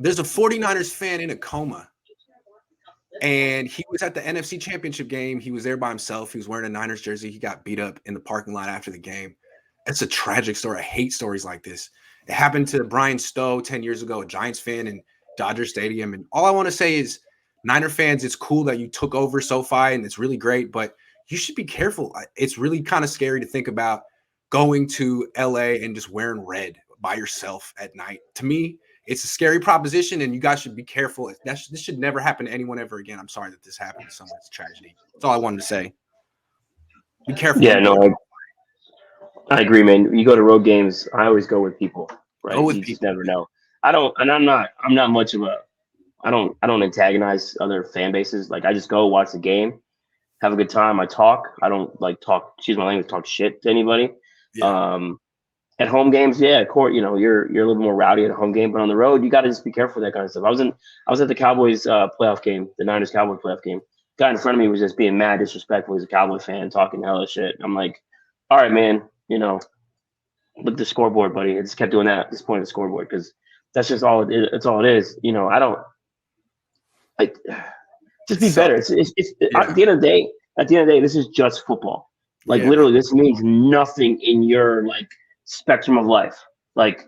There's a 49ers fan in a Coma, and he was at the NFC Championship game. He was there by himself. He was wearing a Niners jersey. He got beat up in the parking lot after the game. It's a tragic story. I hate stories like this. It happened to Brian Stowe 10 years ago, a Giants fan in Dodger Stadium. And all I want to say is, Niner fans, it's cool that you took over SoFi, and it's really great, but you should be careful. It's really kind of scary to think about going to LA and just wearing red by yourself at night. To me, it's a scary proposition, and you guys should be careful. This should never happen to anyone ever again. I'm sorry that this happened to someone. It's a tragedy. That's all I wanted to say. Be careful. Yeah, no, I agree, man. You go to road games, I always go with people, right? You just never know. I'm not much of a, I don't antagonize other fan bases. Like, I just go watch the game, have a good time. I talk. I don't like talk, excuse my language, talk shit to anybody. Yeah. At home games, yeah, court, you're a little more rowdy at a home game, but on the road, you got to just be careful with that kind of stuff. I was at the Cowboys playoff game, the Niners Cowboys playoff game. Guy in front of me was just being mad disrespectful. He's a Cowboy fan, talking hella shit. I'm like, all right, man, look at the scoreboard, buddy. I just kept doing that at this point of the scoreboard, because that's just all it's all it is. I don't like, just be better. It's yeah. At the end of the day, this is just football. Like, literally, this means nothing in your spectrum of life. Like,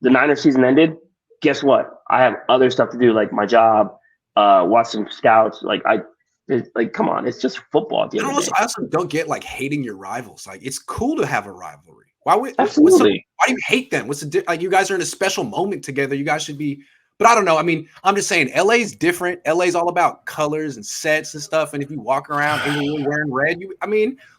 the Niners season ended. Guess what? I have other stuff to do, like my job, watch some scouts. Come on, it's just football. At the end of the day. I also don't get hating your rivals. Like, it's cool to have a rivalry. Why do you hate them? What's the you guys are in a special moment together. You guys should be. But I don't know. I mean, I'm just saying, LA's different. LA's all about colors and sets and stuff. And if you walk around and you're wearing red,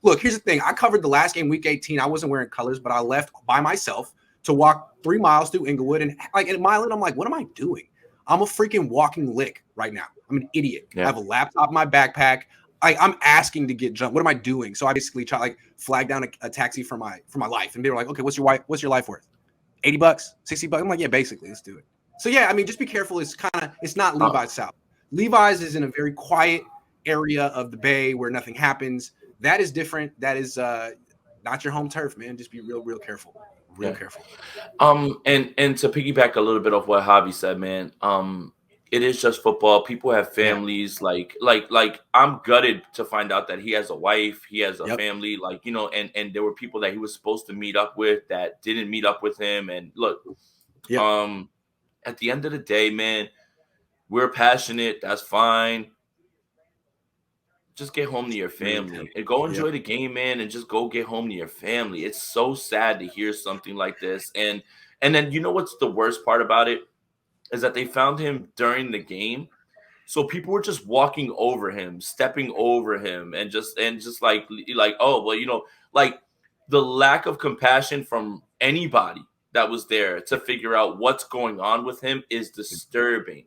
look, here's the thing. I covered the last game, week 18. I wasn't wearing colors, but I left by myself to walk 3 miles through Inglewood. And at mile in, I'm like, what am I doing? I'm a freaking walking lick right now. I'm an idiot. Yeah. I have a laptop in my backpack. I'm asking to get jumped. What am I doing? So I basically try flag down a taxi for my life. And they were like, okay, what's your life worth? $80, $60? I'm like, yeah, basically, let's do it. So yeah, just be careful. It's not Levi's South. Levi's is in a very quiet area of the Bay where nothing happens. That is different. That is not your home turf, man. Just be real careful. Careful. And to piggyback a little bit off what Javi said, man. It is just football. People have families. Yeah. Like I'm gutted to find out that he has a wife, he has a family. And there were people that he was supposed to meet up with that didn't meet up with him. And look, at the end of the day, man, we're passionate. That's fine. Just get home to your family and go enjoy the game, man, and just go get home to your family. It's so sad to hear something like this. And then what's the worst part about it is that they found him during the game. So people were just walking over him, stepping over him, and just oh, well, the lack of compassion from anybody that was there to figure out what's going on with him is disturbing.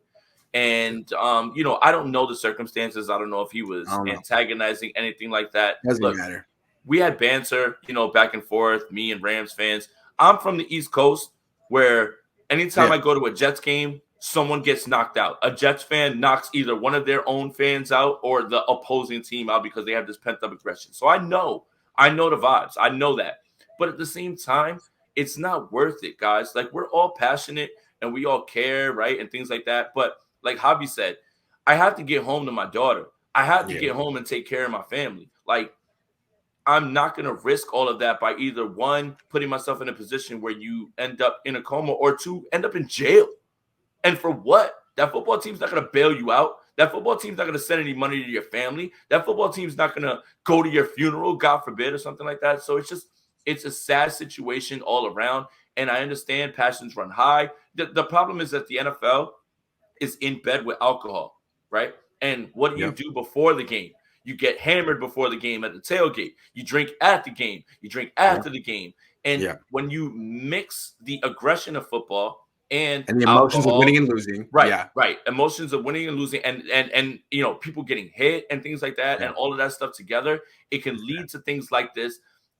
And, I don't know the circumstances. I don't know if he was antagonizing, anything like that. Doesn't matter. We had banter, back and forth, me and Rams fans. I'm from the East Coast, where anytime I go to a Jets game, someone gets knocked out. A Jets fan knocks either one of their own fans out or the opposing team out because they have this pent-up aggression. So I know the vibes. I know that. But at the same time, it's not worth it, guys. We're all passionate and we all care, right? And things like that. But like Javi said, I have to get home to my daughter. I have to get home and take care of my family. I'm not going to risk all of that by either, one, putting myself in a position where you end up in a coma, or two, end up in jail. And for what? That football team's not going to bail you out. That football team's not going to send any money to your family. That football team's not going to go to your funeral, God forbid, or something like that. So it's a sad situation all around. And I understand passions run high. The problem is that the NFL is in bed with alcohol, right? And what do you do before the game? You get hammered before the game at the tailgate. You drink at the game. You drink after the game. And when you mix the aggression of football and the emotions of winning and losing. Right, right. Emotions of winning and losing and people getting hit and things like that and all of that stuff together, it can lead to things like this.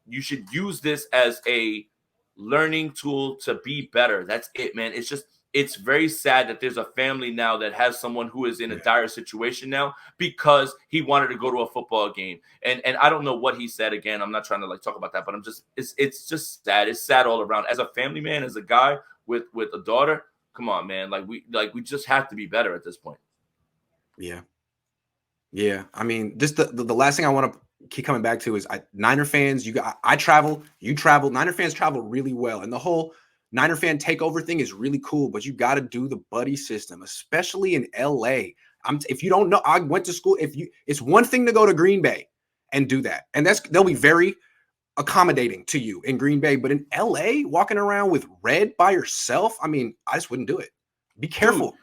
You should use this as a learning tool to be better. That's it, man. It's very sad that there's a family now that has someone who is in a dire situation now because he wanted to go to a football game. And I don't know what he said again. I'm not trying to talk about that, but it's just sad. It's sad all around. As a family man, as a guy with a daughter, come on, man. Like we just have to be better at this point. Yeah. Yeah. I mean, just the last thing I want to keep coming back to is Niner fans, I travel, you travel, Niner fans travel really well. And the whole Niner fan takeover thing is really cool, but you got to do the buddy system, especially in LA. If you don't know, I went to school. It's one thing to go to Green Bay and do that. And they'll be very accommodating to you in Green Bay, but in LA, walking around with red by yourself, I mean, I just wouldn't do it. Be careful.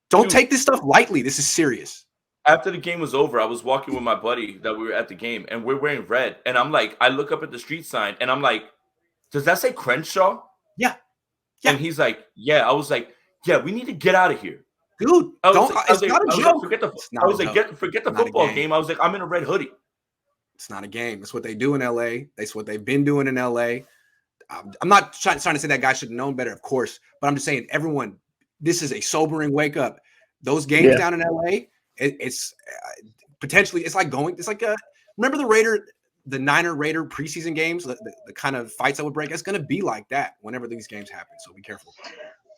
Don't take this stuff lightly. This is serious. After the game was over, I was walking with my buddy that we were at the game, and we're wearing red. And I'm like, I look up at the street sign, and I'm like, does that say Crenshaw? Yeah. And he's like, yeah. I was like, yeah, we need to get out of here. Dude, it's not a joke. Forget the football game. I was like, I'm in a red hoodie. It's not a game. It's what they do in LA. That's what they've been doing in LA. I'm not trying to say that guy should have known better, of course, but I'm just saying, everyone, this is a sobering wake up. Those games down in LA, it's potentially, it's like remember the Niner Raider preseason games, the kind of fights that would break? It's going to be like that whenever these games happen. So be careful.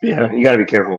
Yeah, you got to be careful.